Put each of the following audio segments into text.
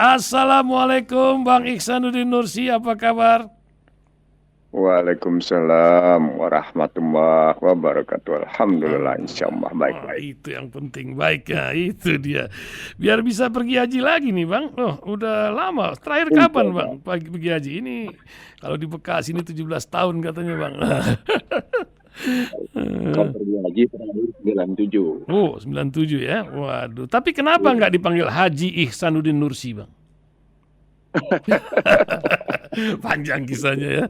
Assalamualaikum Bang Ihsanuddin Nursi, apa kabar? Waalaikumsalam warahmatullahi wabarakatuh. Alhamdulillah, Alhamdulillah. insyaallah Oh, baik-baik. itu yang penting, baik ya, itu dia. Biar bisa pergi haji lagi nih Bang. Oh, udah lama. Terakhir kapan Bang Insyaallah. pergi haji? Ini kalau di Bekasi ini 17 tahun katanya Bang. Saya pergi haji terakhir 97. Oh, 97 ya. Waduh. Tapi kenapa nggak dipanggil Haji Ihsanuddin Nursi Bang? Panjang kisahnya ya.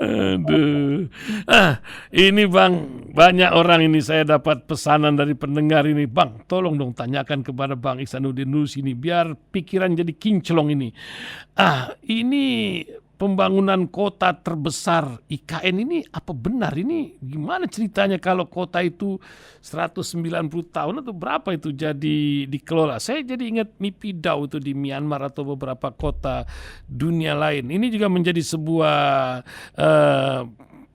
Aduh. Ini Bang, banyak orang ini saya dapat pesanan dari pendengar ini. Bang, tolong dong tanyakan kepada Bang Ihsanuddin Nursi ini biar pikiran jadi kinclong ini. Ini pembangunan kota terbesar IKN ini apa benar ini? Gimana ceritanya kalau kota itu 190 tahun atau berapa itu jadi dikelola? Saya jadi ingat Naypyidaw itu di Myanmar atau beberapa kota dunia lain. Ini juga menjadi sebuah eh,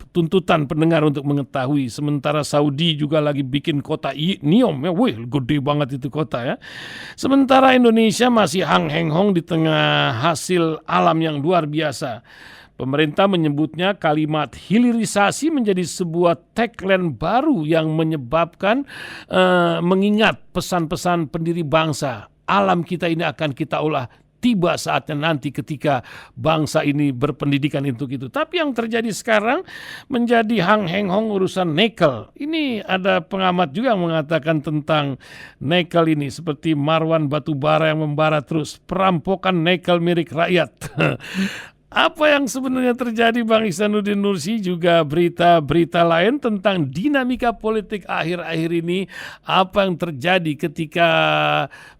tuntutan pendengar untuk mengetahui. Sementara Saudi juga lagi bikin kota Niom ya, wih gede banget itu kota ya. Sementara Indonesia masih hang heng hong di tengah hasil alam yang luar biasa. Pemerintah menyebutnya kalimat hilirisasi menjadi sebuah tagline baru yang menyebabkan mengingat pesan-pesan pendiri bangsa. Alam kita ini akan kita olah, tiba saatnya nanti ketika bangsa ini berpendidikan untuk itu. Tapi yang terjadi sekarang menjadi hang heng hong urusan nikel. Ini ada pengamat juga yang mengatakan tentang nikel ini seperti Marwan Batubara yang membara terus, perampokan nikel milik rakyat. Apa yang sebenarnya terjadi Bang Ihsanuddin Nursi, juga berita-berita lain tentang dinamika politik akhir-akhir ini, apa yang terjadi ketika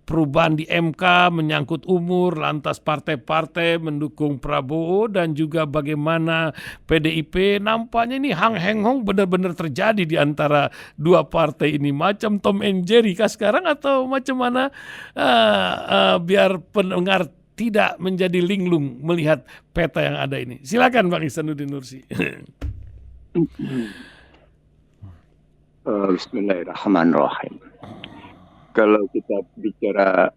perubahan di MK menyangkut umur, lantas partai-partai mendukung Prabowo, dan juga bagaimana PDIP nampaknya ini hang heng hong benar-benar terjadi di antara dua partai ini, macam Tom and Jerry kah sekarang atau macam mana? Biar pendengar tidak menjadi linglung melihat peta yang ada ini. Silakan Bang Ihsanuddin Nursi. Bismillahirrahmanirrahim. Kalau kita bicara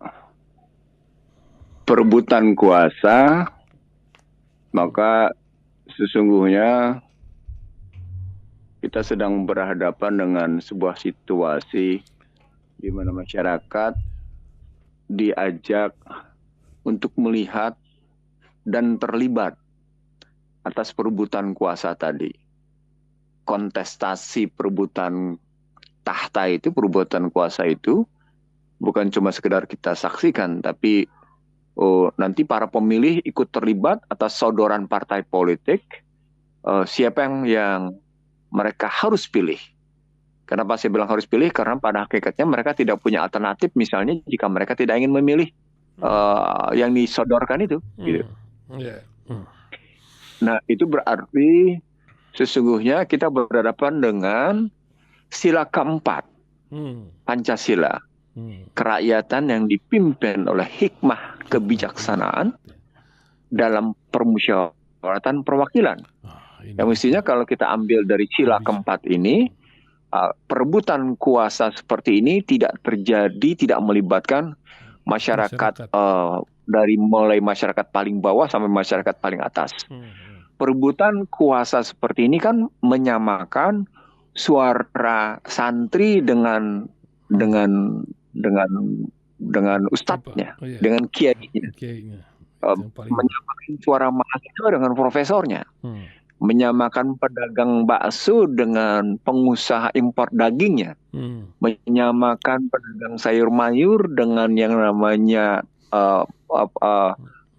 perebutan kuasa, maka sesungguhnya kita sedang berhadapan dengan sebuah situasi di mana masyarakat diajak untuk melihat dan terlibat atas perebutan kuasa tadi. Kontestasi perebutan tahta itu, perebutan kuasa itu bukan cuma sekedar kita saksikan, tapi nanti para pemilih ikut terlibat atas sodoran partai politik, siapa yang mereka harus pilih. Kenapa saya bilang harus pilih? Karena pada hakikatnya mereka tidak punya alternatif, misalnya jika mereka tidak ingin memilih yang disodorkan itu. Gitu. Nah, itu berarti sesungguhnya kita berhadapan dengan sila keempat, Pancasila, kerakyatan yang dipimpin oleh hikmah kebijaksanaan dalam permusyawaratan perwakilan. Yang mestinya kalau kita ambil dari sila keempat ini, perebutan kuasa seperti ini tidak terjadi, tidak melibatkan masyarakat dari mulai masyarakat paling bawah sampai masyarakat paling atas. Perebutan kuasa seperti ini kan menyamakan suara santri dengan ustadznya, dengan kiainya, menyamakan suara mahasiswa dengan profesornya, menyamakan pedagang bakso dengan pengusaha impor dagingnya, menyamakan pedagang sayur mayur dengan yang namanya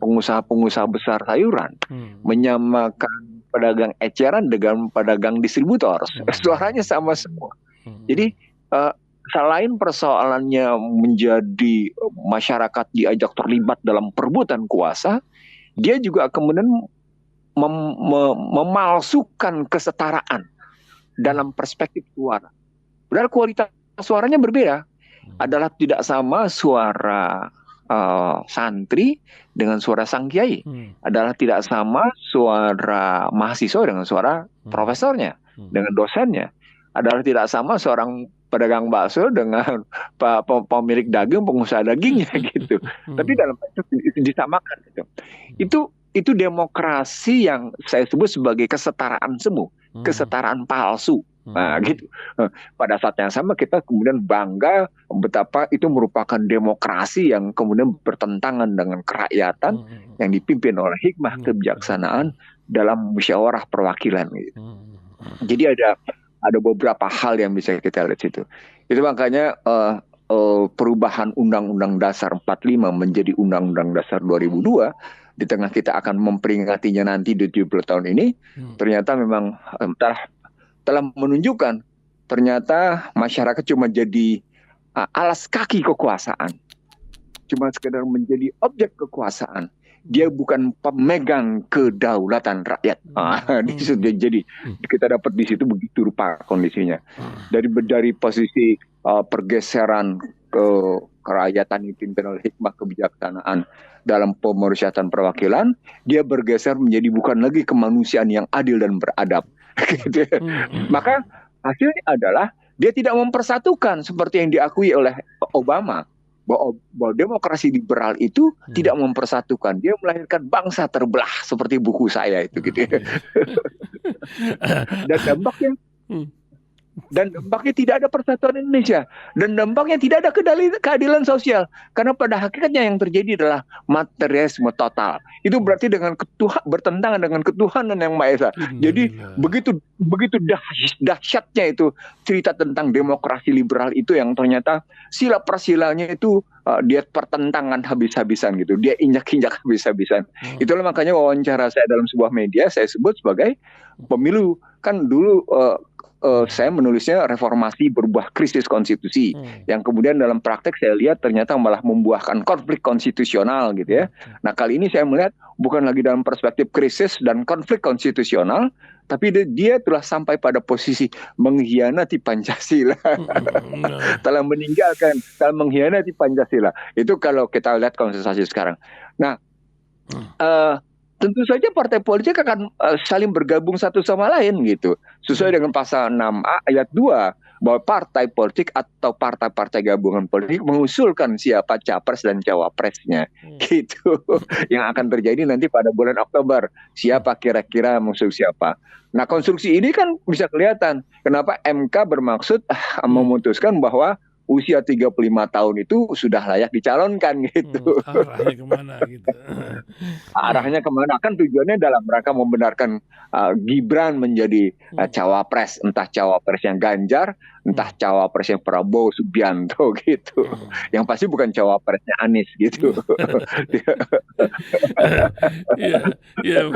pengusaha-pengusaha besar sayuran, menyamakan pedagang eceran dengan pedagang distributor. Suaranya sama semua. Jadi selain persoalannya menjadi masyarakat diajak terlibat dalam perebutan kuasa, dia juga kemudian memalsukan kesetaraan dalam perspektif suara. Padahal kualitas suaranya berbeda. Adalah tidak sama suara santri dengan suara sang kiai. Adalah tidak sama suara mahasiswa dengan suara profesornya, dengan dosennya. Adalah tidak sama seorang pedagang bakso dengan pemilik daging, pengusaha dagingnya gitu. Tapi dalam itu disamakan gitu. Itu demokrasi yang saya sebut sebagai kesetaraan semu, kesetaraan palsu. Nah, gitu. Pada saat yang sama kita kemudian bangga betapa itu merupakan demokrasi yang kemudian bertentangan dengan kerakyatan yang dipimpin oleh hikmah kebijaksanaan dalam musyawarah perwakilan gitu. Jadi ada beberapa hal yang bisa kita lihat situ. Itu makanya perubahan Undang-Undang Dasar 45 menjadi Undang-Undang Dasar 2002 di tengah kita akan memperingatinya nanti 70 tahun ini, ternyata memang telah menunjukkan ternyata masyarakat cuma jadi alas kaki kekuasaan, cuma sekedar menjadi objek kekuasaan. Dia bukan pemegang kedaulatan rakyat. Jadi kita dapat di situ begitu rupa kondisinya. Dari posisi pergeseran ke kerakyatan yang dipimpin oleh hikmah kebijaksanaan dalam pemerusyatan perwakilan, dia bergeser menjadi bukan lagi kemanusiaan yang adil dan beradab. Maka hasilnya adalah dia tidak mempersatukan seperti yang diakui oleh Obama. Bahwa demokrasi liberal itu tidak mempersatukan, dia melahirkan bangsa terbelah seperti buku saya itu gitu. Dan dampaknya tidak ada persatuan Indonesia, dan dampaknya tidak ada keadilan sosial, karena pada hakikatnya yang terjadi adalah materialisme total. Itu berarti dengan bertentangan dengan ketuhanan yang Maha Esa. Jadi begitu dahsyatnya itu cerita tentang demokrasi liberal itu, yang ternyata sila persilanya itu dia pertentangan habis-habisan gitu, dia injak-injak habis-habisan. Itulah makanya wawancara saya dalam sebuah media saya sebut sebagai pemilu. Kan dulu saya menulisnya reformasi berbuah krisis konstitusi, yang kemudian dalam praktek saya lihat ternyata malah membuahkan konflik konstitusional gitu ya. Nah, kali ini saya melihat bukan lagi dalam perspektif krisis dan konflik konstitusional, tapi dia telah sampai pada posisi mengkhianati Pancasila. Telah mengkhianati Pancasila. Itu kalau kita lihat konsentrasi sekarang. Nah, tentu saja partai politik akan saling bergabung satu sama lain gitu. Sesuai dengan pasal 6A ayat 2, bahwa partai politik atau partai-partai gabungan politik mengusulkan siapa capres dan cawapresnya. Gitu. Yang akan terjadi nanti pada bulan Oktober. Siapa kira-kira mengusung siapa. Nah, konstruksi ini kan bisa kelihatan kenapa MK bermaksud memutuskan bahwa usia 35 tahun itu sudah layak dicalonkan gitu. Arahnya kemana gitu. Arahnya kemana? Kan tujuannya dalam rangka membenarkan Gibran menjadi cawapres. Entah cawapresnya Ganjar, entah cawapresnya Prabowo Subianto gitu. Yang pasti bukan cawapresnya Anies gitu. Ya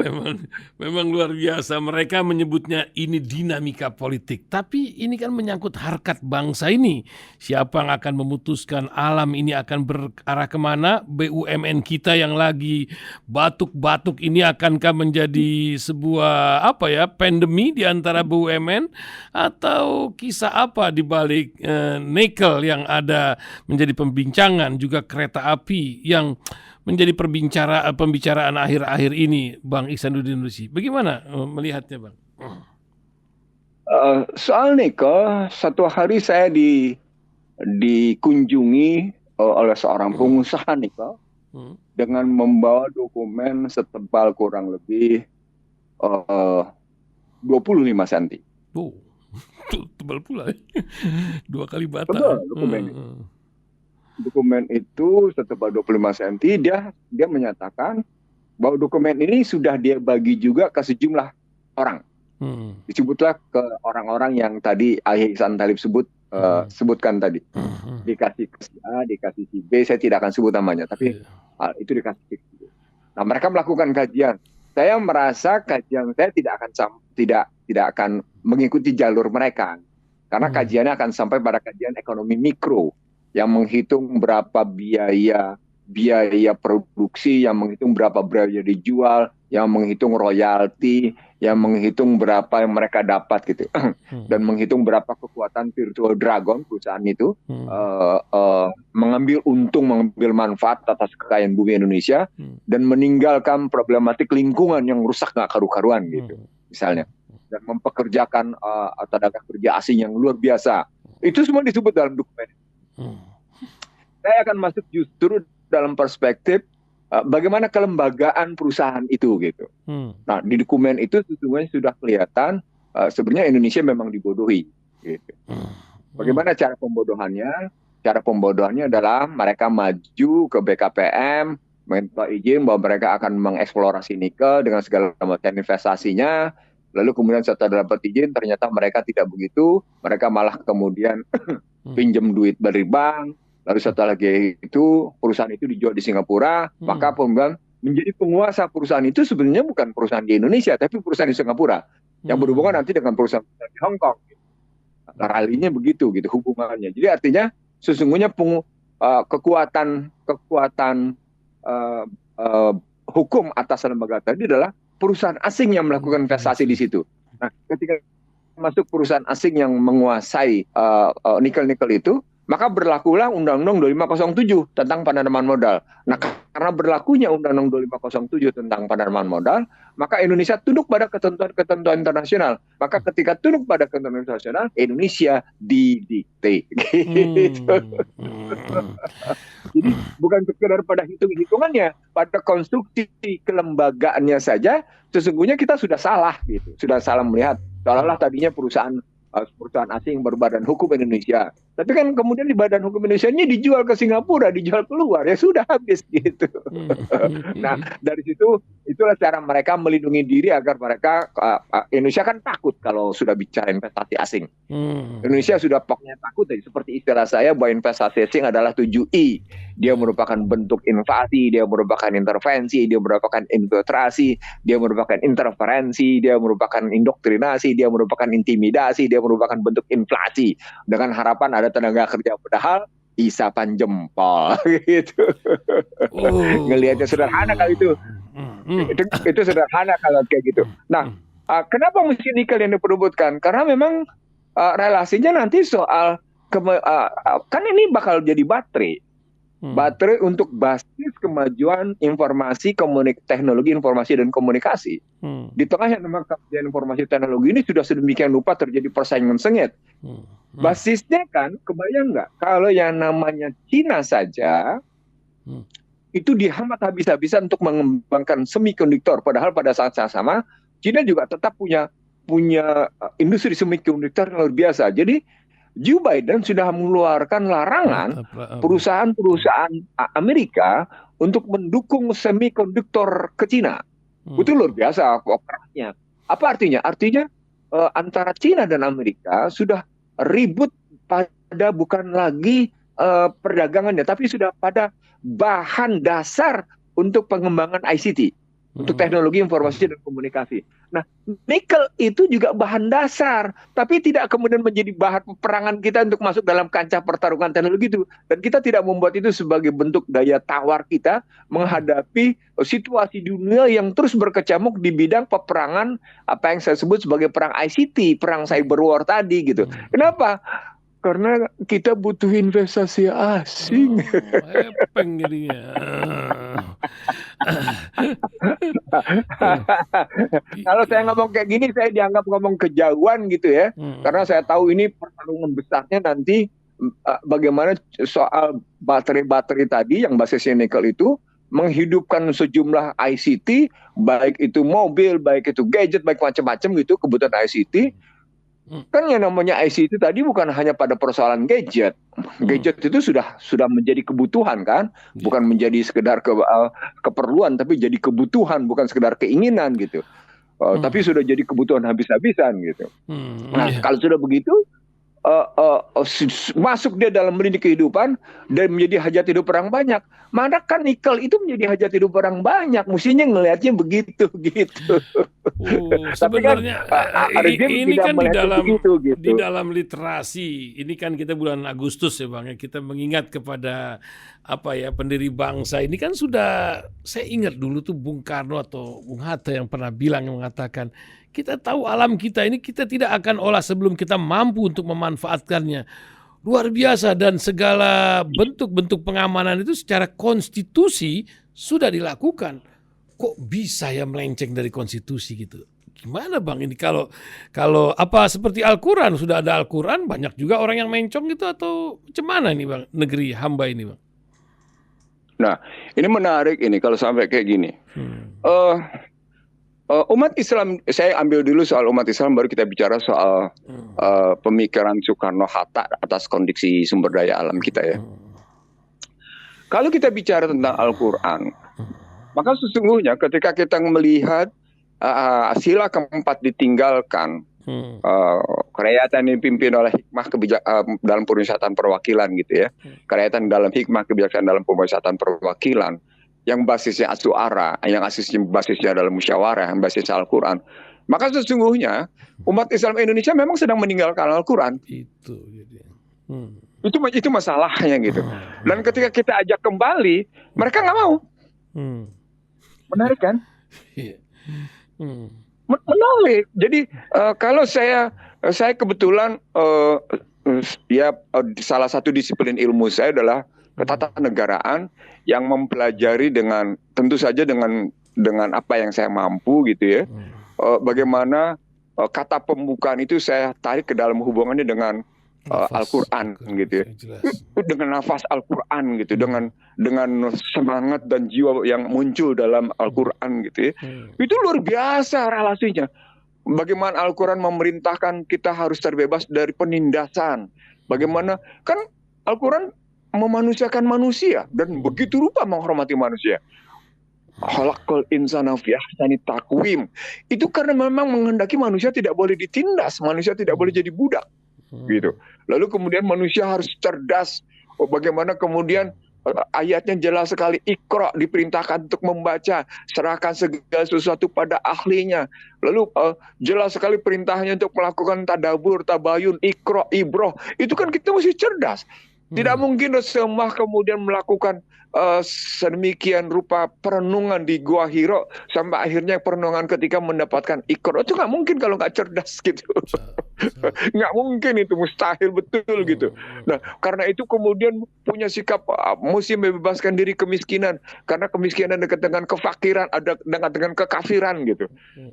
memang luar biasa. Mereka menyebutnya ini dinamika politik. Tapi ini kan menyangkut harkat bangsa ini. Siapa yang akan memutuskan alam ini akan berarah kemana? BUMN kita yang lagi batuk-batuk ini akankah menjadi sebuah pandemi di antara BUMN, atau kisah apa di balik nikel yang ada menjadi pembincangan, juga kereta api yang menjadi pembicaraan akhir-akhir ini, Bang Ihsanuddin Nursi. Bagaimana melihatnya, Bang? Soal nikel, satu hari saya dikunjungi oleh seorang pengusaha nikel dengan membawa dokumen setebal kurang lebih 25 cm. Oh, tebal pula. 2 kali bata. Tebal dokumen itu setebal 25 cm. Dia menyatakan bahwa dokumen ini sudah dia bagi juga ke sejumlah orang. Disebutlah ke orang-orang yang tadi Ihsan Talib sebutkan tadi. Dikasih ke si A, dikasih si B, saya tidak akan sebut namanya, tapi itu dikasih. Nah, mereka melakukan kajian. Saya merasa kajian saya tidak akan mengikuti jalur mereka, karena kajiannya akan sampai pada kajian ekonomi mikro yang menghitung berapa biaya produksi, yang menghitung berapa biaya dijual, yang menghitung royalti, yang menghitung berapa yang mereka dapat gitu, dan menghitung berapa kekuatan virtual dragon perusahaan itu mengambil untung, mengambil manfaat atas kekayaan bumi Indonesia, dan meninggalkan problematik lingkungan yang rusak nggak karu-karuan gitu, misalnya, dan mempekerjakan tenaga kerja asing yang luar biasa. Itu semua disebut dalam dokumen. Saya akan masuk justru dalam perspektif bagaimana kelembagaan perusahaan itu gitu. Nah, di dokumen itu sesungguhnya sudah kelihatan sebenarnya Indonesia memang dibodohi. Gitu. Bagaimana cara pembodohannya? Cara pembodohannya adalah mereka maju ke BKPM, minta izin bahwa mereka akan mengeksplorasi nikel dengan segala macam investasinya. Lalu kemudian setelah dapat izin, ternyata mereka tidak begitu. Mereka malah kemudian pinjam duit dari bank. Lalu setelah itu, perusahaan itu dijual di Singapura. Maka kemudian menjadi penguasa perusahaan itu sebenarnya bukan perusahaan di Indonesia, tapi perusahaan di Singapura. Yang berhubungan nanti dengan perusahaan di Hong Kong. Ralinya begitu, gitu hubungannya. Jadi artinya sesungguhnya kekuatan hukum atas lembaga tadi adalah perusahaan asing yang melakukan investasi di situ. Nah, ketika masuk perusahaan asing yang menguasai nikel-nikel itu, maka berlakulah Undang-Undang 2507 tentang penanaman modal. Nah, karena berlakunya Undang-Undang 2507 tentang penanaman modal, maka Indonesia tunduk pada ketentuan-ketentuan internasional. Maka ketika tunduk pada ketentuan internasional, Indonesia didikte. Gitu. Jadi bukan sekedar pada hitung-hitungannya, pada konstruksi kelembagaannya saja, sesungguhnya kita sudah salah, gitu. Sudah salah melihat. Seolah-olah tadinya perusahaan asing berbadan hukum Indonesia. Tapi kan kemudian di badan hukum Indonesia ini dijual ke Singapura, dijual keluar, ya sudah habis gitu. Nah, dari situ itulah cara mereka melindungi diri agar mereka Indonesia kan takut kalau sudah bicara investasi asing. Indonesia sudah pokoknya takut, seperti istilah saya bahwa investasi asing adalah 7I. Dia merupakan bentuk invasi, dia merupakan intervensi, dia merupakan infiltrasi, dia merupakan interferensi, dia merupakan indoktrinasi, dia merupakan intimidasi, dia merupakan bentuk inflasi dengan harapan ada tenaga kerja, padahal isapan jempol gitu. Ngelihatnya sederhana kalau itu sederhana kalau kayak gitu. Nah, kenapa mesti nikel yang diperebutkan? Karena memang relasinya nanti soal kan ini bakal jadi baterai untuk basis kemajuan informasi, teknologi informasi dan komunikasi. Di tengah yang memang kemajuan informasi teknologi ini sudah sedemikian rupa terjadi persaingan sengit. Basisnya kan, kebayang nggak kalau yang namanya Cina saja itu dihambat habis-habisan untuk mengembangkan semikonduktor, padahal pada saat yang sama Cina juga tetap punya industri semikonduktor yang luar biasa. Jadi Joe Biden sudah mengeluarkan larangan perusahaan-perusahaan Amerika untuk mendukung semikonduktor ke Cina. Itu luar biasa operasinya. Apa artinya? Artinya antara Cina dan Amerika sudah ribut pada bukan lagi perdagangannya, tapi sudah pada bahan dasar untuk pengembangan ICT, untuk teknologi informasi dan komunikasi. Nah, nikel itu juga bahan dasar, tapi tidak kemudian menjadi bahan peperangan kita untuk masuk dalam kancah pertarungan teknologi itu. Dan kita tidak membuat itu sebagai bentuk daya tawar kita menghadapi situasi dunia yang terus berkecamuk di bidang peperangan, apa yang saya sebut sebagai perang ICT, perang cyber war tadi gitu. Kenapa? Karena kita butuh investasi asing. Epeng jadinya. Kalau saya ngomong kayak gini, saya dianggap ngomong kejauhan gitu ya. Karena saya tahu ini pertarungan besarnya nanti bagaimana soal baterai-baterai tadi yang basisnya nikel itu menghidupkan sejumlah ICT, baik itu mobil, baik itu gadget, baik macam-macam gitu, kebutuhan ICT. Kan yang namanya ICT tadi bukan hanya pada persoalan gadget. Gadget itu sudah menjadi kebutuhan kan, bukan menjadi sekedar keperluan, tapi jadi kebutuhan, bukan sekedar keinginan gitu. Tapi sudah jadi kebutuhan habis-habisan gitu. Nah, kalau sudah begitu, masuk dia dalam lini kehidupan dan menjadi hajat hidup orang banyak. Mana kan nikel itu menjadi hajat hidup orang banyak, mestinya ngelihatnya begitu gitu. Sebenarnya ini kan gitu. Di dalam literasi ini kan kita bulan Agustus ya Bang, kita mengingat kepada pendiri bangsa ini kan sudah, saya ingat dulu tuh Bung Karno atau Bung Hatta yang pernah mengatakan kita tahu alam kita ini kita tidak akan olah sebelum kita mampu untuk memanfaatkannya. Luar biasa, dan segala bentuk-bentuk pengamanan itu secara konstitusi sudah dilakukan. Kok bisa ya melenceng dari konstitusi gitu? gimana Bang ini kalau apa seperti Al-Quran, sudah ada Al-Quran, banyak juga orang yang mencong gitu atau gimana ini Bang, negeri hamba ini Bang? Nah, ini menarik ini kalau sampai kayak gini. Umat Islam, saya ambil dulu soal umat Islam, baru kita bicara soal pemikiran Soekarno-Hatta atas kondisi sumber daya alam kita ya. Kalau kita bicara tentang Al-Quran, maka sesungguhnya ketika kita melihat sila keempat ditinggalkan, kerakyatan yang dipimpin oleh hikmah dalam pemusatan perwakilan gitu ya, kerakyatan dalam hikmah kebijaksanaan dalam pemusatan perwakilan, yang basisnya asyuara, yang basisnya adalah musyawarah, yang basisnya Al-Quran. Maka sesungguhnya umat Islam Indonesia memang sedang meninggalkan Al-Quran. Itu masalahnya gitu. Dan ketika kita ajak kembali, mereka nggak mau. Menarik kan? Menarik. Jadi kalau saya kebetulan salah satu disiplin ilmu saya adalah ketatanegaraan yang mempelajari dengan tentu saja dengan apa yang saya mampu gitu ya. Bagaimana kata pembukaan itu saya tarik ke dalam hubungannya dengan Al-Quran gitu ya. Dengan nafas Al-Quran gitu, dengan semangat dan jiwa yang muncul dalam Al-Quran gitu ya. Itu luar biasa relasinya. Bagaimana Al-Quran memerintahkan kita harus terbebas dari penindasan. Bagaimana kan Al-Quran memanusiakan manusia dan begitu rupa menghormati manusia. Khalaqal insana fi ahsani taqwim. Itu karena memang menghendaki manusia tidak boleh ditindas, manusia tidak boleh jadi budak. Gitu. Lalu kemudian manusia harus cerdas. Bagaimana kemudian ayatnya jelas sekali, Iqra, diperintahkan untuk membaca, serahkan segala sesuatu pada ahlinya. Lalu jelas sekali perintahnya untuk melakukan tadabur, tabayun, Iqra, ibroh. Itu kan kita mesti cerdas. Tidak mungkin semua kemudian melakukan sedemikian rupa perenungan di Gua Hiro sampai akhirnya perenungan ketika mendapatkan Iqra. Itu nggak mungkin kalau nggak cerdas gitu. Nggak mungkin, itu mustahil betul gitu. Nah, karena itu kemudian punya sikap mesti membebaskan diri kemiskinan, karena kemiskinan dekat dengan kefakiran, ada dengan kekafiran gitu.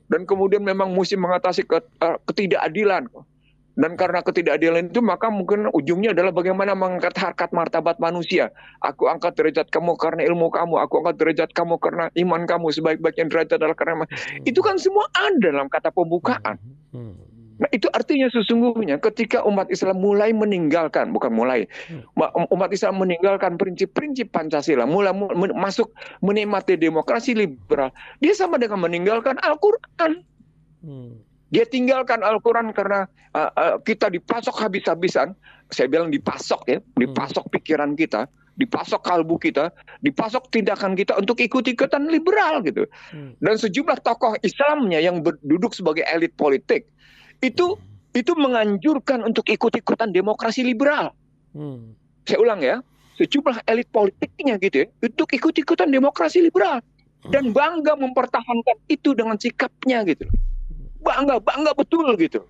Dan kemudian memang mesti mengatasi ketidakadilan. Dan karena ketidakadilan itu maka mungkin ujungnya adalah bagaimana mengangkat harkat martabat manusia. Aku angkat derajat kamu karena ilmu kamu, aku angkat derajat kamu karena iman kamu, sebaik-baiknya derajat adalah karena iman. Itu kan semua ada dalam kata pembukaan. Nah, itu artinya sesungguhnya ketika umat Islam mulai meninggalkan, umat Islam meninggalkan prinsip-prinsip Pancasila, mulai masuk menikmati demokrasi liberal, dia sama dengan meninggalkan Al-Quran. Dia tinggalkan Al-Quran karena kita dipasok habis-habisan. Saya bilang dipasok ya, dipasok pikiran kita, dipasok kalbu kita, dipasok tindakan kita untuk ikut-ikutan liberal gitu. Dan sejumlah tokoh Islamnya yang duduk sebagai elit politik itu menganjurkan untuk ikut-ikutan demokrasi liberal. Saya ulang ya, sejumlah elit politiknya gitu ya, untuk ikut-ikutan demokrasi liberal dan bangga mempertahankan itu dengan sikapnya gitu. Bangga betul gitu.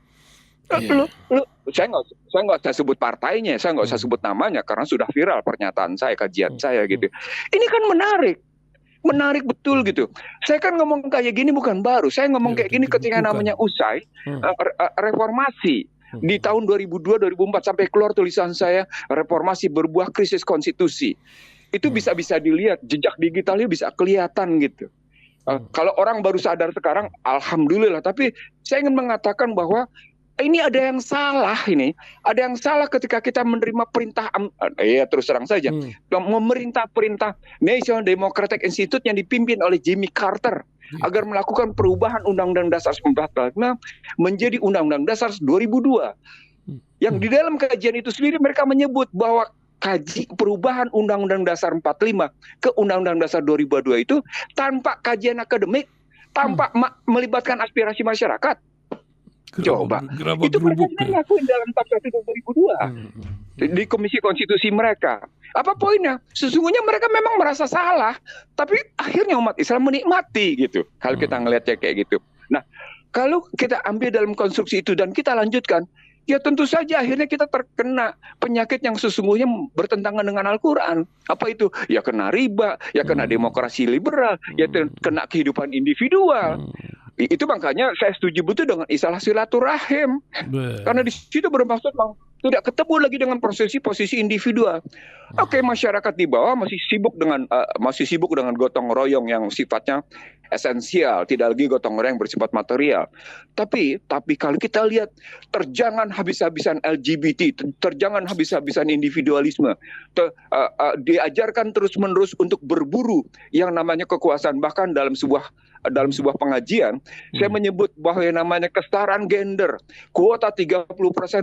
Saya nggak usah sebut partainya, saya nggak usah sebut namanya karena sudah viral pernyataan saya, kajian saya gitu. Ini kan menarik betul gitu. Saya kan ngomong kayak gini bukan baru. Saya ngomong kayak gini ketika namanya usai reformasi di tahun 2002-2004 sampai keluar tulisan saya, reformasi berbuah krisis konstitusi. Itu bisa dilihat, jejak digitalnya bisa kelihatan gitu. Kalau orang baru sadar sekarang, alhamdulillah. Tapi saya ingin mengatakan bahwa ini ada yang salah Ada yang salah ketika kita menerima perintah, terus terang saja, memerintah National Democratic Institute yang dipimpin oleh Jimmy Carter agar melakukan perubahan Undang-Undang Dasar 1945 menjadi Undang-Undang Dasar 2002. Yang di dalam kajian itu sendiri mereka menyebut bahwa kaji perubahan Undang-Undang Dasar 45 ke Undang-Undang Dasar 2002 itu tanpa kajian akademik, tanpa melibatkan aspirasi masyarakat. Coba, itu mereka lakuin dalam Tapsati 2002 di Komisi Konstitusi mereka. Apa poinnya? Sesungguhnya mereka memang merasa salah, tapi akhirnya umat Islam menikmati gitu. Kalau kita ngelihatnya kayak gitu. Nah, kalau kita ambil dalam konstruksi itu dan kita lanjutkan, ya tentu saja akhirnya kita terkena penyakit yang sesungguhnya bertentangan dengan Al-Quran. Apa itu? Ya kena riba, ya kena demokrasi liberal, ya kena kehidupan individual. Itu makanya saya setuju betul dengan istilah silaturahim. Karena di situ bermaksud tidak ketemu lagi dengan posisi individual. Oke, masyarakat di bawah masih sibuk dengan gotong royong yang sifatnya esensial, tidak lagi gotong royong yang bersifat material. Tapi kalau kita lihat terjangan habis-habisan LGBT, terjangan habis-habisan individualisme, diajarkan terus-menerus untuk berburu yang namanya kekuasaan. Bahkan dalam sebuah pengajian, saya menyebut bahwa yang namanya kesetaraan gender, kuota 30%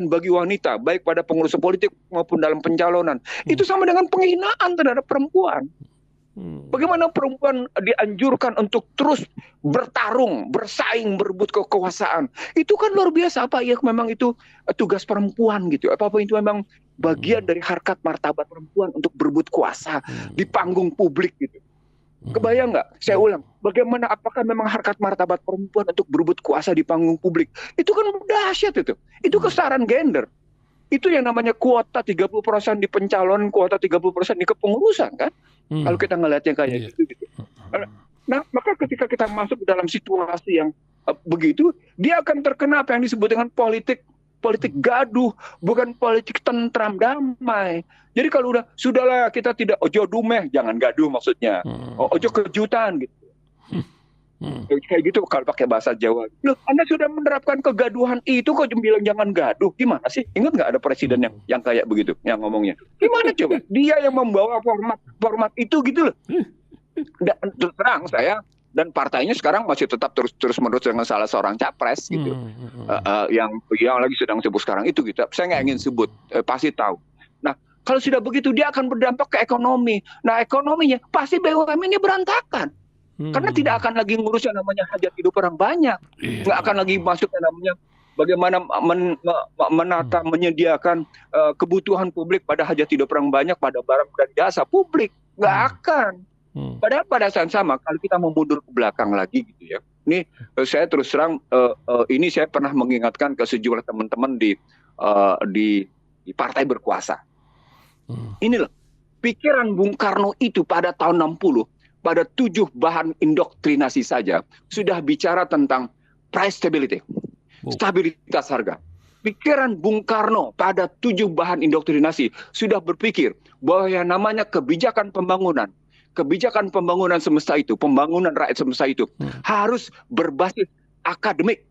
bagi wanita, baik pada pengurus politik maupun dalam pencalonan, itu sama dengan penghinaan terhadap perempuan. Bagaimana perempuan dianjurkan untuk terus bertarung, bersaing, berebut kekuasaan. Itu kan luar biasa. Apa ya, memang itu tugas perempuan gitu. Apa itu memang bagian dari harkat martabat perempuan untuk berebut kuasa di panggung publik gitu. Kebayang nggak? Saya ulang, bagaimana, apakah memang harkat martabat perempuan untuk berebut kuasa di panggung publik? Itu kan dahsyat itu. Itu kesetaraan gender. Itu yang namanya kuota 30% di pencalonan, kuota 30% di kepengurusan kan? Kalau kita ngelihatnya kayak gitu. Nah, maka ketika kita masuk dalam situasi yang begitu, dia akan terkena apa yang disebut dengan politik gaduh, bukan politik tentram damai. Jadi kalau sudahlah, kita tidak ojo dumeh, jangan gaduh maksudnya. Ojo kejutan gitu. Kayak gitu kalau pakai bahasa Jawa. Loh, Anda sudah menerapkan kegaduhan itu kok bilang jangan gaduh. Gimana sih? Ingat nggak ada presiden yang kayak begitu, yang ngomongnya? Gimana coba? Dia yang membawa format itu gitu loh. Dan terang saya dan partainya sekarang masih tetap terus-menerus dengan salah seorang capres gitu. Yang lagi sedang sebut sekarang itu gitu. Saya nggak ingin sebut, pasti tahu. Nah, kalau sudah begitu dia akan berdampak ke ekonomi. Nah, ekonominya pasti BUMN-nya berantakan. Karena tidak akan lagi ngurus yang namanya hajat hidup orang banyak. Nggak akan lagi masuk yang namanya bagaimana menata, menyediakan kebutuhan publik pada hajat hidup orang banyak, pada barang dan jasa publik. Nggak akan. Padahal pada saat sama, kalau kita memundur ke belakang lagi gitu ya. Ini saya terus terang, ini saya pernah mengingatkan ke sejumlah teman-teman di partai berkuasa. Ini loh, pikiran Bung Karno itu pada tahun 60, pada 7 bahan indoktrinasi saja sudah bicara tentang price stability, stabilitas harga. Pikiran Bung Karno pada 7 bahan indoktrinasi sudah berpikir bahwa yang namanya kebijakan pembangunan semesta itu, pembangunan rakyat semesta itu harus berbasis akademik,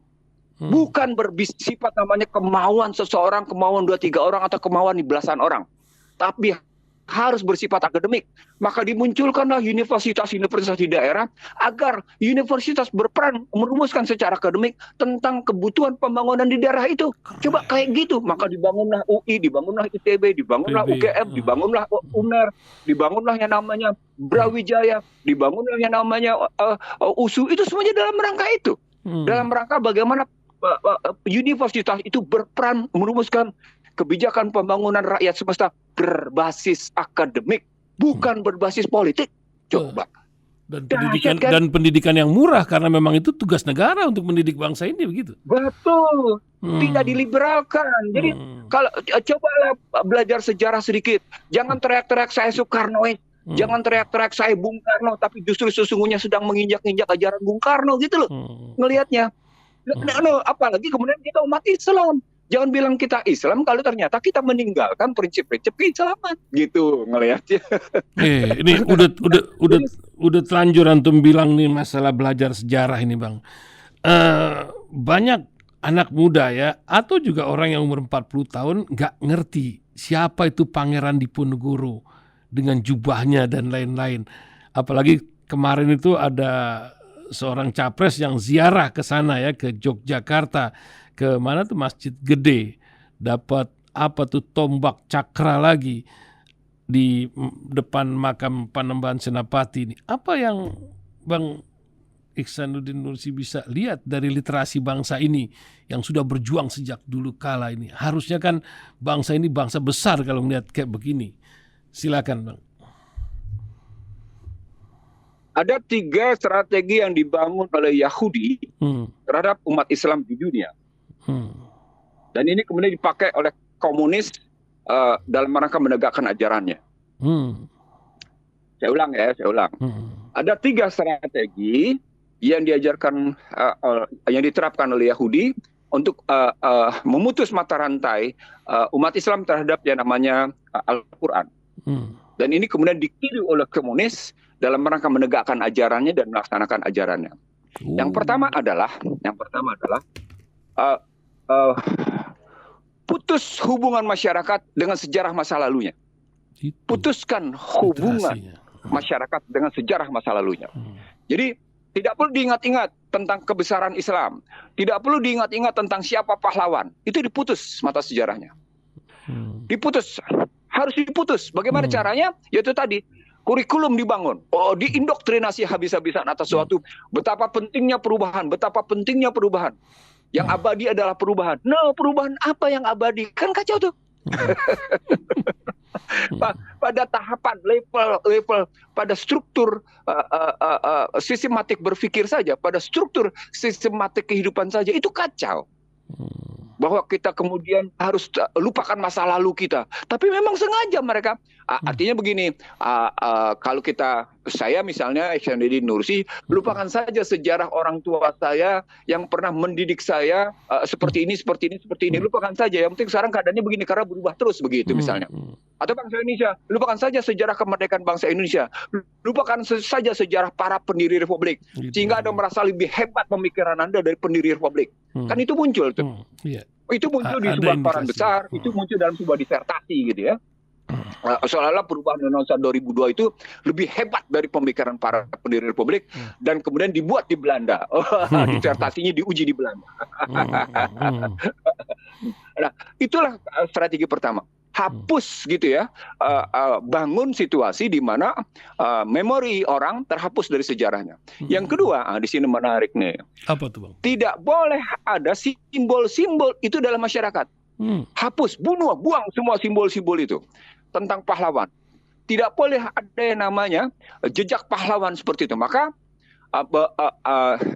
bukan bersifat namanya kemauan seseorang, kemauan 2-3 orang atau kemauan belasan orang, tapi harus bersifat akademik. Maka dimunculkanlah universitas di daerah agar universitas berperan merumuskan secara akademik tentang kebutuhan pembangunan di daerah itu. Coba kayak gitu, maka dibangunlah UI, dibangunlah ITB, dibangunlah UGM, dibangunlah UNER, dibangunlah yang namanya Brawijaya, dibangunlah yang namanya USU. Itu semuanya dalam rangka itu. Dalam rangka bagaimana universitas itu berperan merumuskan kebijakan pembangunan rakyat semesta berbasis akademik, bukan berbasis politik. Coba. Dan pendidikan yang murah, karena memang itu tugas negara untuk mendidik bangsa ini, begitu. Betul. Tidak diliberalkan. Jadi kalau cobalah belajar sejarah sedikit. Jangan teriak-teriak saya Soekarnois. Jangan teriak-teriak saya Bung Karno, tapi justru sesungguhnya sedang menginjak-injak ajaran Bung Karno gitu loh. Ngelihatnya. Apalagi kemudian kita umat Islam. Jangan bilang kita Islam kalau ternyata kita meninggalkan prinsip-prinsip keislaman gitu ngelihatnya. Ini udah telanjur antum bilang nih masalah belajar sejarah ini, Bang. Banyak anak muda ya, atau juga orang yang umur 40 tahun nggak ngerti siapa itu Pangeran Diponegoro dengan jubahnya dan lain-lain. Apalagi kemarin itu ada seorang capres yang ziarah ke sana ya, ke Yogyakarta. Ke mana tuh Masjid Gede, dapat apa tuh tombak cakra lagi di depan makam Panembahan Senapati ini. Apa yang Bang Ihsanuddin Nursi bisa lihat dari literasi bangsa ini yang sudah berjuang sejak dulu kala ini? Harusnya kan bangsa ini bangsa besar kalau melihat kayak begini. Silakan, Bang. Ada 3 strategi yang dibangun oleh Yahudi terhadap umat Islam di dunia. Dan ini kemudian dipakai oleh komunis dalam rangka menegakkan ajarannya. Saya ulang. Ada 3 strategi yang diajarkan, yang diterapkan oleh Yahudi untuk memutus mata rantai umat Islam terhadap yang namanya Al-Quran. Dan ini kemudian ditiru oleh komunis dalam rangka menegakkan ajarannya dan melaksanakan ajarannya. Yang pertama adalah putus hubungan masyarakat dengan sejarah masa lalunya. Putuskan hubungan masyarakat dengan sejarah masa lalunya. Jadi tidak perlu diingat-ingat tentang kebesaran Islam. Tidak perlu diingat-ingat tentang siapa pahlawan. Itu diputus mata sejarahnya. Diputus. Harus diputus. Bagaimana caranya? Yaitu tadi, kurikulum dibangun. Diindoktrinasi habis-habisan atas suatu. Betapa pentingnya perubahan. Betapa pentingnya perubahan. Yang abadi adalah perubahan. Perubahan apa yang abadi? Kan kacau tuh. Pada tahapan level pada struktur sistematik berpikir saja, pada struktur sistematik kehidupan saja itu kacau. Bahwa kita kemudian harus lupakan masa lalu kita. Tapi memang sengaja mereka. Artinya begini, kalau saya misalnya Ihsanuddin Nursi, lupakan saja sejarah orang tua saya yang pernah mendidik saya seperti ini. Lupakan saja. Yang penting sekarang keadaannya begini karena berubah terus begitu misalnya. Atau bangsa Indonesia, lupakan saja sejarah kemerdekaan bangsa Indonesia. Lupakan saja sejarah para pendiri republik. Sehingga Anda merasa lebih hebat pemikiran Anda dari pendiri republik. Kan itu muncul tuh. Itu muncul di sebuah koran besar, itu muncul dalam sebuah disertasi gitu ya. Seolah-olah perubahan Undang-Undang 2002 itu lebih hebat dari pemikiran para pendiri republik dan kemudian dibuat di Belanda. Disertasinya diuji di Belanda. Nah, itulah strategi pertama. Hapus gitu ya, bangun situasi di mana memori orang terhapus dari sejarahnya. Yang kedua, di sini menarik nih. Apa tuh, Bang? Tidak boleh ada simbol-simbol itu dalam masyarakat. Hapus, bunuh, buang semua simbol-simbol itu tentang pahlawan. Tidak boleh ada yang namanya jejak pahlawan seperti itu. Maka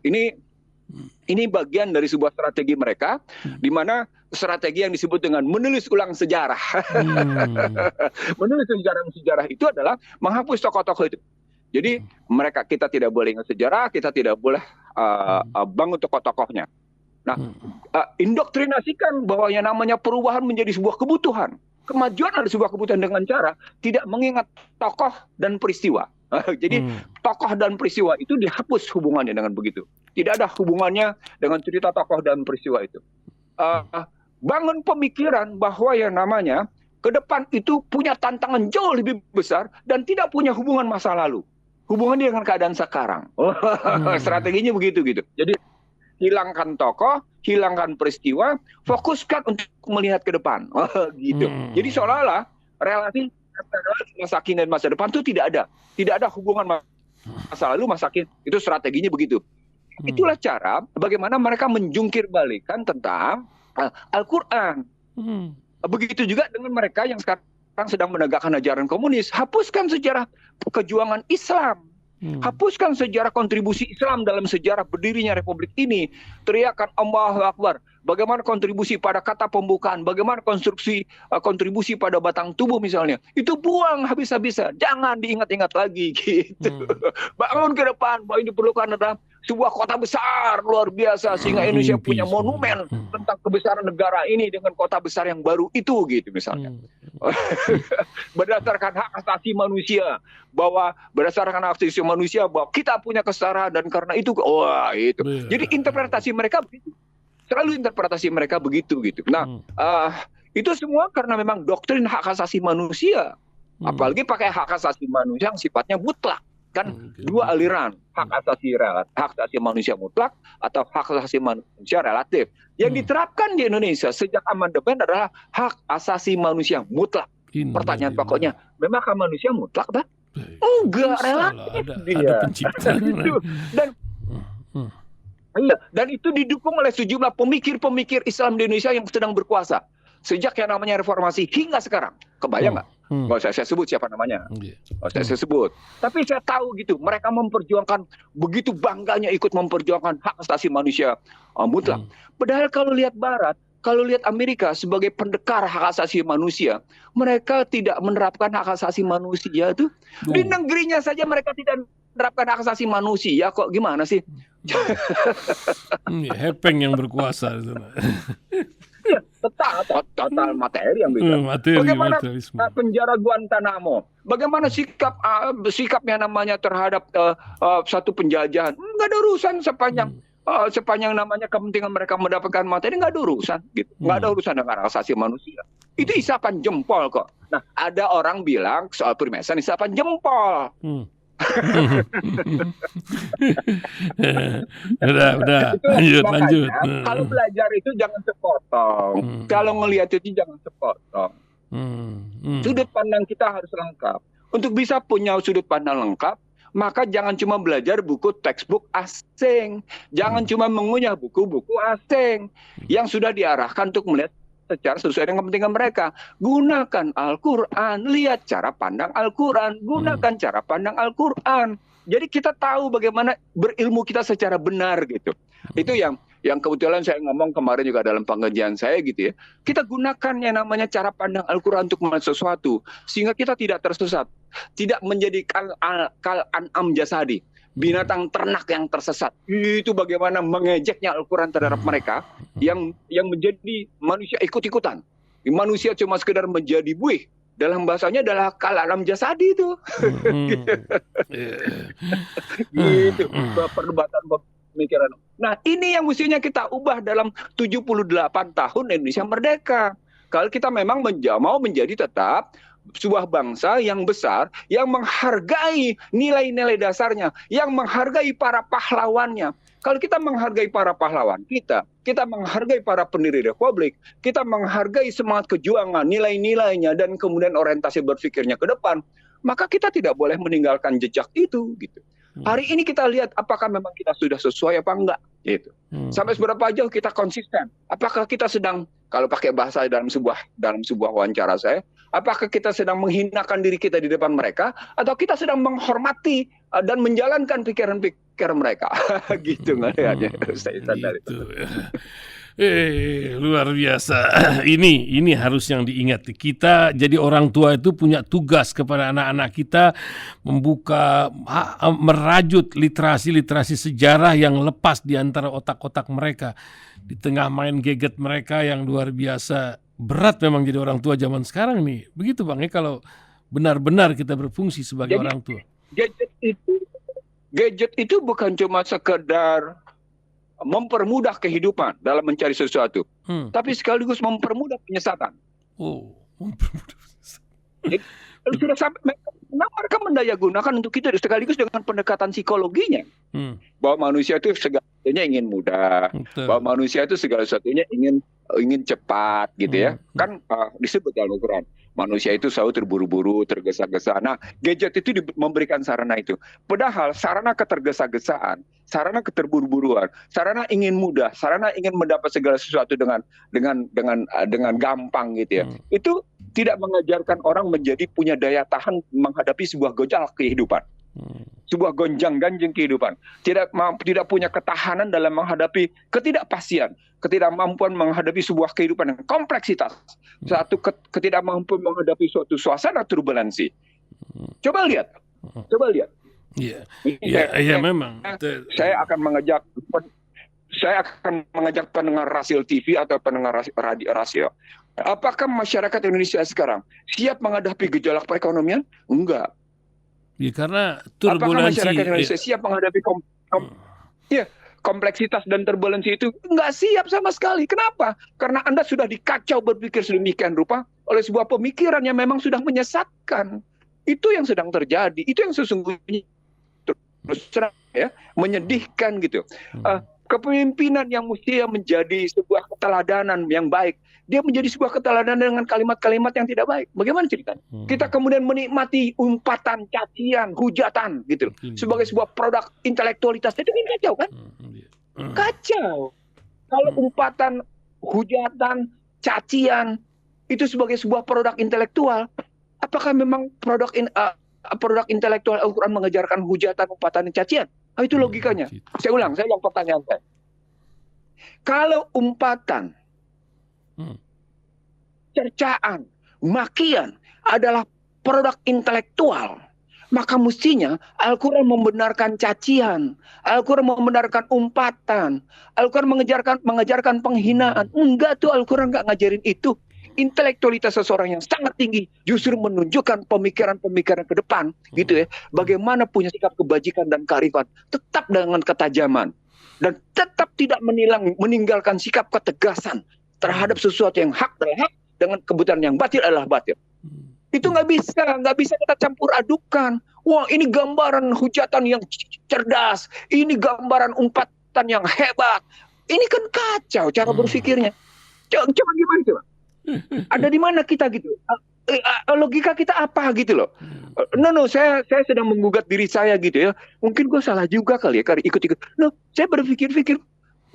ini bagian dari sebuah strategi mereka, di mana strategi yang disebut dengan menulis ulang sejarah. Menulis sejarah itu adalah menghapus tokoh-tokoh itu. Jadi kita tidak boleh ingat sejarah, kita tidak boleh bangun tokoh-tokohnya. Nah, indoktrinasikan bahwa yang namanya perubahan menjadi sebuah kebutuhan. Kemajuan adalah sebuah kebutuhan dengan cara tidak mengingat tokoh dan peristiwa. Jadi tokoh dan peristiwa itu dihapus hubungannya dengan begitu. Tidak ada hubungannya dengan cerita tokoh dan peristiwa itu. Bangun pemikiran bahwa yang namanya ke depan itu punya tantangan jauh lebih besar dan tidak punya hubungan masa lalu. Hubungannya dengan keadaan sekarang. Strateginya begitu gitu. Jadi hilangkan tokoh, hilangkan peristiwa, fokuskan untuk melihat ke depan. Gitu. Jadi seolah-olah relasi masa kini dan masa depan itu tidak ada. Tidak ada hubungan masa lalu, masa kini. Itu strateginya begitu. Itulah cara bagaimana mereka menjungkir balikan tentang Al-Quran. Begitu juga dengan mereka yang sekarang sedang menegakkan ajaran komunis. Hapuskan sejarah kejuangan Islam. Hapuskan sejarah kontribusi Islam dalam sejarah berdirinya Republik ini. Teriakan Allahu Akbar. Bagaimana kontribusi pada kata pembukaan. Bagaimana kontribusi pada batang tubuh misalnya. Itu buang habis-habisan. Jangan diingat-ingat lagi gitu. Bangun ke depan. Bahwa ini diperlukan adalah sebuah kota besar luar biasa. Sehingga Indonesia punya monumen tentang kebesaran negara ini dengan kota besar yang baru itu gitu misalnya. Berdasarkan hak asasi manusia. Bahwa berdasarkan hak asasi manusia bahwa kita punya kesetaraan dan karena itu itu. Jadi interpretasi mereka begitu. Selalu interpretasi mereka begitu gitu. Nah, itu semua karena memang doktrin hak asasi manusia. Apalagi pakai hak asasi manusia yang sifatnya mutlak. Kan dua aliran, hak asasi manusia mutlak atau hak asasi manusia relatif. Yang diterapkan di Indonesia sejak amandemen adalah hak asasi manusia mutlak. Pertanyaan pokoknya, memang hak manusia mutlak, Pak? Enggak, relatif dia. Ada pencipta. Dan itu didukung oleh sejumlah pemikir-pemikir Islam di Indonesia yang sedang berkuasa. Sejak yang namanya reformasi hingga sekarang. Kebayang nggak? Nggak usah saya sebut siapa namanya. Nggak usah saya sebut. Tapi saya tahu gitu, mereka memperjuangkan, begitu bangganya ikut memperjuangkan hak asasi manusia mutlak. Padahal kalau lihat Barat, kalau lihat Amerika sebagai pendekar hak asasi manusia, mereka tidak menerapkan hak asasi manusia itu. Di negerinya saja mereka tidak menerapkan hak asasi manusia. Kok gimana sih? Hepeng yang berkuasa di sana. Ya, total materi yang bicara. Bagaimana penjara Guantanamo? Bagaimana sikapnya namanya terhadap satu penjajahan? Nggak ada urusan sepanjang namanya kepentingan mereka mendapatkan materi, nggak ada urusan. Gitu. Nggak ada urusan dengan hak asasi manusia. Itu isapan jempol kok. Nah, ada orang bilang soal Freemason isapan jempol. udah lanjut. Kalau belajar itu jangan sepotong. Kalau ngelihat itu jangan sepotong. Sudut pandang kita harus lengkap. Untuk bisa punya sudut pandang lengkap, maka jangan cuma belajar buku textbook asing. Jangan cuma mengunyah buku-buku asing yang sudah diarahkan untuk melihat secara sesuai dengan kepentingan mereka. Gunakan Al-Quran, lihat cara pandang Al-Quran, gunakan cara pandang Al-Quran. Jadi kita tahu bagaimana berilmu kita secara benar gitu. Itu yang kebetulan saya ngomong kemarin juga dalam pengajian saya gitu ya. Kita gunakan yang namanya cara pandang Al-Quran untuk melihat sesuatu sehingga kita tidak tersesat, tidak menjadi kal an'am jasadi, binatang ternak yang tersesat. Itu bagaimana mengejeknya Al-Quran terhadap mereka yang menjadi manusia ikut-ikutan. Manusia cuma sekedar menjadi buih. Dalam bahasanya adalah kal an'am jasadi itu. Gitu. Perdebatan pemikiran. Nah, ini yang mestinya kita ubah dalam 78 tahun Indonesia merdeka. Kalau kita memang mau menjadi tetap sebuah bangsa yang besar, yang menghargai nilai-nilai dasarnya, yang menghargai para pahlawannya. Kalau kita menghargai para pahlawan kita menghargai para pendiri republik, kita menghargai semangat kejuangan, nilai-nilainya, dan kemudian orientasi berpikirnya ke depan, maka kita tidak boleh meninggalkan jejak itu. Gitu. Hari ini kita lihat apakah memang kita sudah sesuai apa enggak. Gitu. Sampai seberapa jauh kita konsisten. Apakah kita sedang, kalau pakai bahasa dalam sebuah wawancara saya, apakah kita sedang menghinakan diri kita di depan mereka, atau kita sedang menghormati dan menjalankan pikiran mereka. Gitu ngelihatnya. Luar biasa. Ini harus yang diingat. Kita jadi orang tua itu punya tugas kepada anak-anak kita merajut literasi sejarah yang lepas di antara otak-otak mereka. Di tengah main gadget mereka yang luar biasa. Berat memang jadi orang tua zaman sekarang nih. Begitu Bang ya, kalau benar-benar kita berfungsi sebagai orang tua. Gadget itu bukan cuma sekedar mempermudah kehidupan dalam mencari sesuatu, tapi sekaligus mempermudah penyesatan. Mempermudah penyesatan. Sudah sampai mereka mendaya gunakan untuk itu sekaligus dengan pendekatan psikologinya, bahwa manusia itu segala sesuatunya ingin mudah, bahwa manusia itu segala sesuatunya ingin cepat, gitu ya. Kan disebut dalam Al-Quran, manusia itu selalu terburu-buru, tergesa-gesa. Nah, gadget itu memberikan sarana itu. Padahal sarana ketergesa-gesaan, sarana keterburu-buruan, sarana ingin mudah, sarana ingin mendapat segala sesuatu dengan gampang, gitu ya. Itu tidak mengajarkan orang menjadi punya daya tahan menghadapi sebuah gejolak kehidupan. Sebuah gonjang-ganjing kehidupan, tidak punya ketahanan dalam menghadapi ketidakpastian, ketidakmampuan menghadapi sebuah kehidupan yang kompleksitas, satu ketidakmampuan menghadapi suatu suasana turbulensi. Coba lihat. Iya, memang. Saya akan mengajak pendengar Rasil TV atau pendengar radio Rasil. Apakah masyarakat Indonesia sekarang siap menghadapi gejolak perekonomian? Enggak. Ya, karena turbulensi. Apakah masyarakat Indonesia siap menghadapi kompleksitas dan turbulensi itu? Enggak siap sama sekali. Kenapa? Karena Anda sudah dikacau berpikir sedemikian rupa oleh sebuah pemikiran yang memang sudah menyesatkan. Itu yang sedang terjadi. Itu yang sesungguhnya terus terang ya, menyedihkan gitu. Kepemimpinan yang mestinya menjadi sebuah keteladanan yang baik, dia menjadi sebuah keteladanan dengan kalimat-kalimat yang tidak baik. Bagaimana ceritanya? Kita kemudian menikmati umpatan, cacian, hujatan gitu sebagai sebuah produk intelektualitas. Itu kan kacau kan? Kacau. Kalau umpatan, hujatan, cacian itu sebagai sebuah produk intelektual, apakah memang produk intelektual Al-Quran mengajarkan hujatan, umpatan, dan cacian? Itu logikanya. Saya ulang pertanyaan saya. Kalau umpatan, cercaan, makian adalah produk intelektual, Maka mestinya Al-Quran membenarkan cacian, Al-Quran membenarkan umpatan, Al-Quran mengajarkan penghinaan. Enggak tuh, Al-Quran nggak ngajarin itu. Intelektualitas seseorang yang sangat tinggi justru menunjukkan pemikiran-pemikiran ke depan, gitu ya. Bagaimana punya sikap kebajikan dan kearifan, tetap dengan ketajaman dan tetap tidak meninggalkan sikap ketegasan terhadap sesuatu yang hak adalah hak, dengan kebetulan yang batil adalah batil. Itu nggak bisa kita campur adukan. Wah, ini gambaran hujatan yang cerdas, ini gambaran umpatan yang hebat. Ini kan kacau cara berpikirnya. Coba gimana coba? Ada di mana kita gitu? Logika kita apa gitu loh? Saya sedang menggugat diri saya gitu ya. Mungkin gue salah juga kali ya, karena ikut-ikut. Saya berpikir,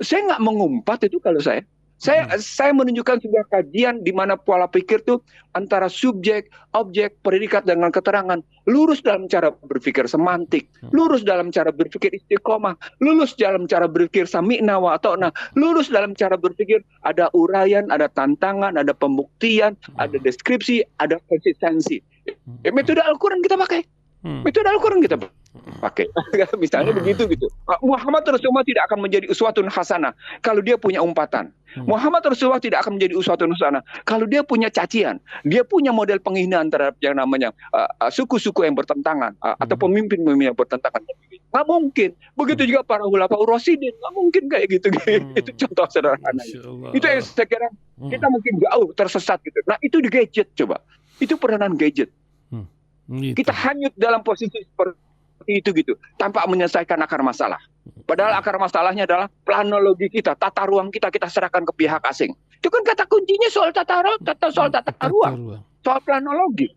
saya nggak mengumpat itu kalau saya. Saya menunjukkan sebuah kajian di mana pola pikir tuh antara subjek, objek, predikat dengan keterangan lurus dalam cara berpikir semantik, lurus dalam cara berpikir istiqomah, lurus dalam cara berpikir sami'na wa ata'na, lurus dalam cara berpikir ada uraian, ada tantangan, ada pembuktian, ada deskripsi, ada konsistensi. Metode Al-Quran kita pakai. Metode Al-Quran kita pakai. Misalnya begitu gitu. Muhammad Rasulullah tidak akan menjadi uswatun hasanah kalau dia punya umpatan. Muhammad Rasulullah tidak akan menjadi uswatun hasanah kalau dia punya cacian. Dia punya model penghinaan terhadap yang namanya suku-suku yang bertentangan atau pemimpin-pemimpin yang bertentangan. Nggak mungkin. Begitu juga para ulama Rasidin. Nggak mungkin kayak gitu. Itu contoh sederhana. Itu yang saya kira kita mungkin jauh tersesat gitu. Nah, itu di gadget coba. Itu peranan gadget. Gitu. Kita hanyut dalam posisi seperti itu gitu, tanpa menyelesaikan akar masalah. Padahal akar masalahnya adalah planologi kita, tata ruang kita serahkan ke pihak asing. Itu kan kata kuncinya soal tata ruang, soal planologi,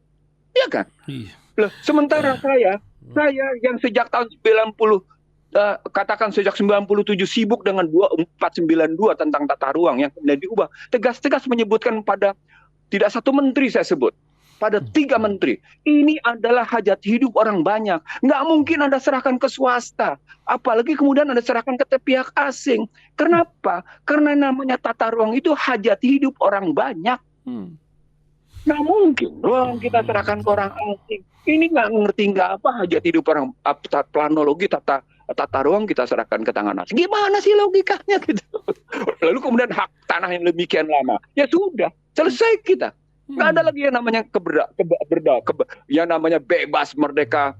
iya kan? Iya. Loh, sementara saya yang sejak tahun 90, katakan sejak 97 sibuk dengan 2492 tentang tata ruang yang kemudian diubah, tegas-tegas menyebutkan pada tidak satu menteri saya sebut, pada 3 menteri. Ini adalah hajat hidup orang banyak. Nggak mungkin Anda serahkan ke swasta. Apalagi kemudian Anda serahkan ke pihak asing. Kenapa? Karena namanya tata ruang itu hajat hidup orang banyak. Nggak mungkin ruang kita serahkan ke orang asing. Ini nggak apa hajat hidup orang, planologi tata ruang kita serahkan ke tangan asing. Gimana sih logikanya gitu? Lalu kemudian hak tanah yang demikian lama. Ya sudah, selesai kita. Nggak ada lagi yang namanya yang namanya bebas, merdeka,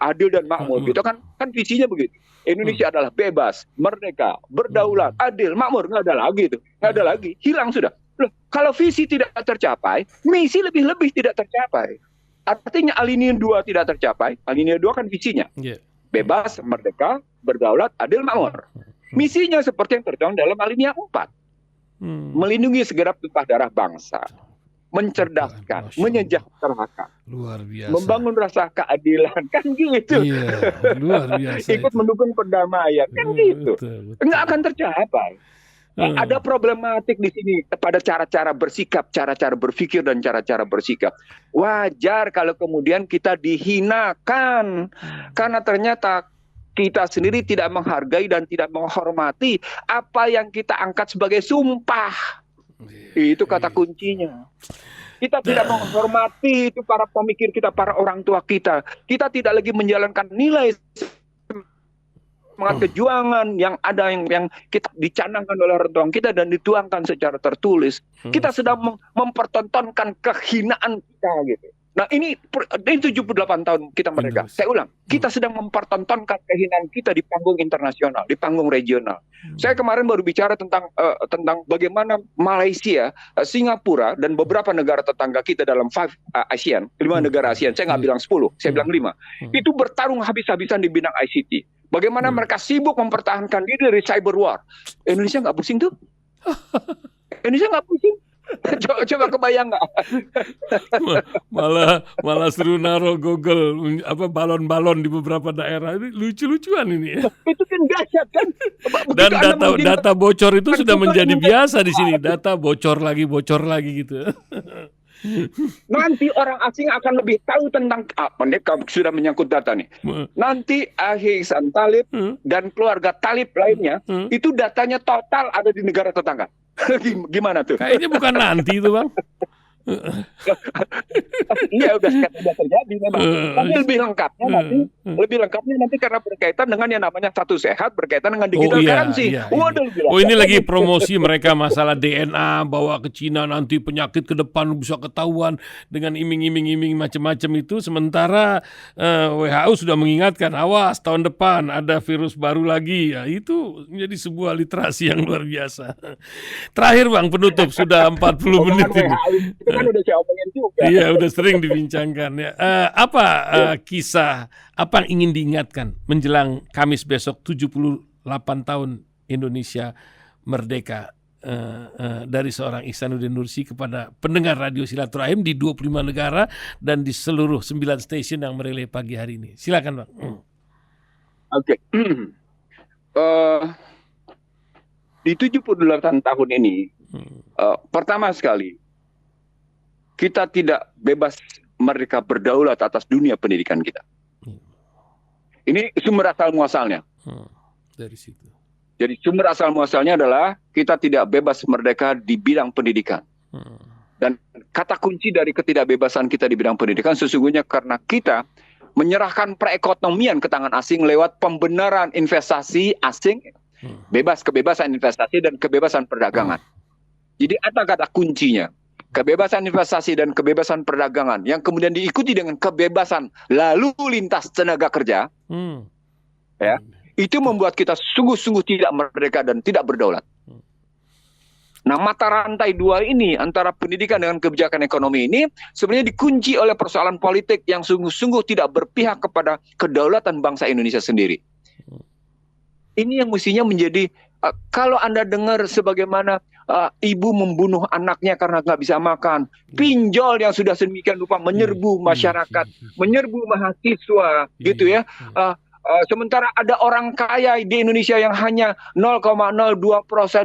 adil dan makmur. Gitu kan visinya begitu. Indonesia adalah bebas, merdeka, berdaulat, adil, makmur. Nggak ada lagi itu. Nggak ada lagi. Hilang sudah. Loh, kalau visi tidak tercapai, misi lebih-lebih tidak tercapai. Artinya alinea 2 tidak tercapai. Alinea 2 kan visinya. Bebas, merdeka, berdaulat, adil, makmur. Misinya seperti yang tertuang dalam alinea 4. Melindungi segenap tumpah darah bangsa, mencerdaskan, menyejahterakan, luar biasa, membangun rasa keadilan, kan gitu. Iya, luar biasa. Ikut mendukung perdamaian, kan gitu. Betul. Nggak akan tercapai. Ada problematik di sini pada cara-cara bersikap, cara-cara berpikir dan cara-cara bersikap. Wajar kalau kemudian kita dihinakan karena ternyata kita sendiri tidak menghargai dan tidak menghormati apa yang kita angkat sebagai sumpah. Itu kata kuncinya. Kita tidak menghormati itu para pemikir kita, para orang tua kita. Kita tidak lagi menjalankan nilai semangat kejuangan yang ada yang kita dicanangkan oleh orang tua kita dan dituangkan secara tertulis. Kita sedang mempertontonkan kehinaan kita gitu. Nah ini 78 tahun kita merdeka. Saya ulang, kita sedang mempertontonkan kehinaan kita di panggung internasional, di panggung regional. Saya kemarin baru bicara tentang bagaimana Malaysia, Singapura dan beberapa negara tetangga kita dalam 5 ASEAN, 5 negara ASEAN. Saya nggak bilang 10, saya bilang 5. Itu bertarung habis-habisan di bidang ICT. Bagaimana mereka sibuk mempertahankan diri dari cyber war. Indonesia nggak pusing tuh? Indonesia nggak pusing? Coba kebayang nggak? malah seru naruh Google balon-balon di beberapa daerah. Ini lucu-lucuan ini. Itu kan dahsyat kan? Dan data bocor itu sudah menjadi biasa di sini. Data bocor lagi gitu. Nanti orang asing akan lebih tahu tentang mereka sudah menyangkut data nih. Nanti Ihsan Talib dan keluarga Talib lainnya itu datanya total ada di negara tetangga. Gimana tuh? Kayaknya bukan nanti itu, Bang. Iya udah terjadi memang. Tapi lebih lengkapnya nanti karena berkaitan dengan yang namanya satu sehat berkaitan dengan digital currency. Ini lagi promosi mereka masalah DNA bawa ke Cina nanti penyakit ke depan bisa ketahuan dengan iming-iming macam-macam itu. Sementara WHO sudah mengingatkan awas tahun depan ada virus baru lagi. Ya, itu menjadi sebuah literasi yang luar biasa. Terakhir Bang, penutup sudah 40 menit ini. Itu kan udah saya omongin juga. Iya, udah sering dibincangkan ya. Kisah apa yang ingin diingatkan menjelang Kamis besok 78 tahun Indonesia merdeka dari seorang Ihsanuddin Nursi kepada pendengar Radio Silaturahim di 25 negara dan di seluruh 9 stasiun yang merelay pagi hari ini. Silakan Bang. Oke. Di 78 tahun ini pertama sekali kita tidak bebas merdeka berdaulat atas dunia pendidikan kita. Ini sumber asal muasalnya. Dari situ. Jadi sumber asal muasalnya adalah kita tidak bebas merdeka di bidang pendidikan. Dan kata kunci dari ketidakbebasan kita di bidang pendidikan sesungguhnya karena kita menyerahkan perekonomian ke tangan asing lewat pembenaran investasi asing, kebebasan investasi dan kebebasan perdagangan. Jadi apa kata kuncinya? Kebebasan investasi dan kebebasan perdagangan yang kemudian diikuti dengan kebebasan lalu lintas tenaga kerja, ya, itu membuat kita sungguh-sungguh tidak merdeka dan tidak berdaulat. Nah, mata rantai dua ini antara pendidikan dengan kebijakan ekonomi ini sebenarnya dikunci oleh persoalan politik yang sungguh-sungguh tidak berpihak kepada kedaulatan bangsa Indonesia sendiri. Ini yang mestinya menjadi kalau Anda dengar sebagaimana ibu membunuh anaknya karena nggak bisa makan, pinjol yang sudah sedemikian rupa menyerbu masyarakat, menyerbu mahasiswa, gitu ya. Sementara ada orang kaya di Indonesia yang hanya 0,02%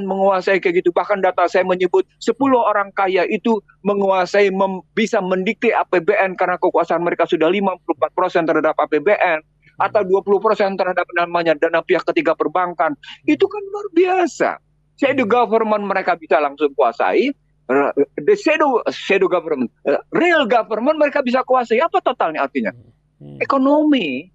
menguasai kayak gitu. Bahkan data saya menyebut 10 orang kaya itu menguasai, bisa mendikte APBN karena kekuasaan mereka sudah 54% terhadap APBN. Atau 20% terhadap namanya dana pihak ketiga perbankan. Itu kan luar biasa. Shadow government mereka bisa langsung kuasai. The shadow government, real government mereka bisa kuasai. Apa totalnya artinya? Ekonomi.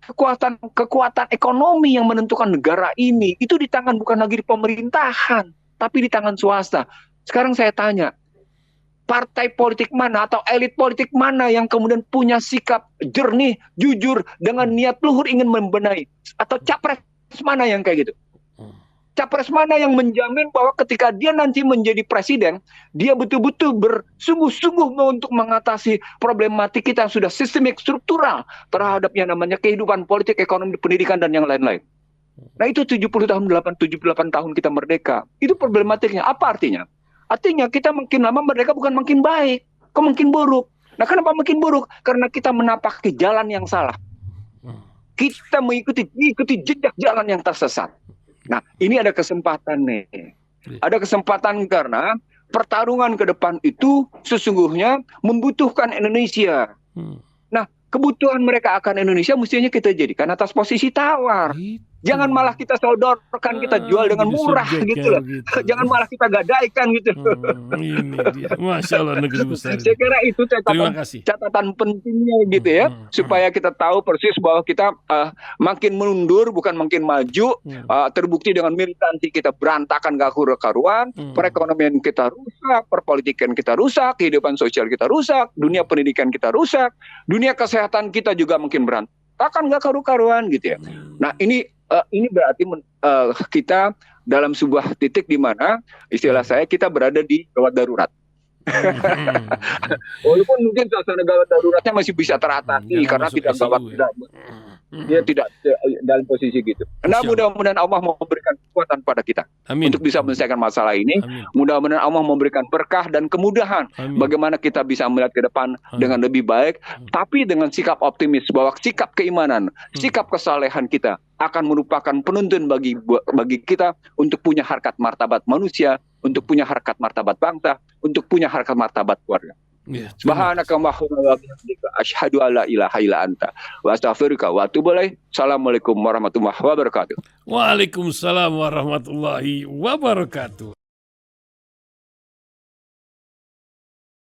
Kekuatan ekonomi yang menentukan negara ini itu di tangan bukan lagi di pemerintahan, tapi di tangan swasta. Sekarang saya tanya, partai politik mana atau elit politik mana yang kemudian punya sikap jernih, jujur, dengan niat luhur ingin membenahi? Atau capres mana yang kayak gitu? Capres mana yang menjamin bahwa ketika dia nanti menjadi presiden, dia betul-betul bersungguh-sungguh untuk mengatasi problematik kita yang sudah sistemik struktural terhadap yang namanya kehidupan politik, ekonomi, pendidikan, dan yang lain-lain. Nah itu 78 tahun kita merdeka. Itu problematiknya. Apa artinya? Artinya kita makin lama merdeka bukan makin baik, kok makin buruk. Nah kenapa makin buruk? Karena kita menapaki jalan yang salah. Kita mengikuti jejak jalan yang tersesat. Nah, ini ada kesempatan nih. Ada kesempatan karena pertarungan ke depan itu sesungguhnya membutuhkan Indonesia. Nah, kebutuhan mereka akan Indonesia mestinya kita jadikan atas posisi tawar. Jangan malah kita sodorkan, kita jual dengan murah gitu loh. Jangan malah kita gadaikan gitu. Ini dia. Masya Allah negeri besar. Saya kira itu catatan pentingnya gitu ya. Supaya kita tahu persis bahwa kita makin mundur bukan makin maju. Terbukti dengan militansi kita berantakan gak karuan. Perekonomian kita rusak, perpolitikan kita rusak, kehidupan sosial kita rusak, dunia pendidikan kita rusak, dunia kesehatan kita juga makin berantakan gak karuan gitu ya. Nah ini berarti kita dalam sebuah titik di mana istilah saya kita berada di gawat darurat. Walaupun mungkin suasana gawat daruratnya masih bisa teratasi karena tidak gawat dia tidak dalam posisi gitu. Nah, mudah-mudahan Allah memberikan kekuatan pada kita untuk bisa menyelesaikan masalah ini. Mudah-mudahan Allah memberikan berkah dan kemudahan bagaimana kita bisa melihat ke depan dengan lebih baik, tapi dengan sikap optimis bahwa sikap keimanan, sikap kesalehan kita akan merupakan penuntun bagi kita untuk punya harkat martabat manusia, untuk punya harkat martabat bangsa, untuk punya harkat martabat keluarga. Subhanaka Allahumma wa bihamdika asyhadu alla ilaha illa anta wa astaghfiruka wa atubu ilaik. Assalamualaikum warahmatullahi wabarakatuh. Waalaikumsalam warahmatullahi wabarakatuh.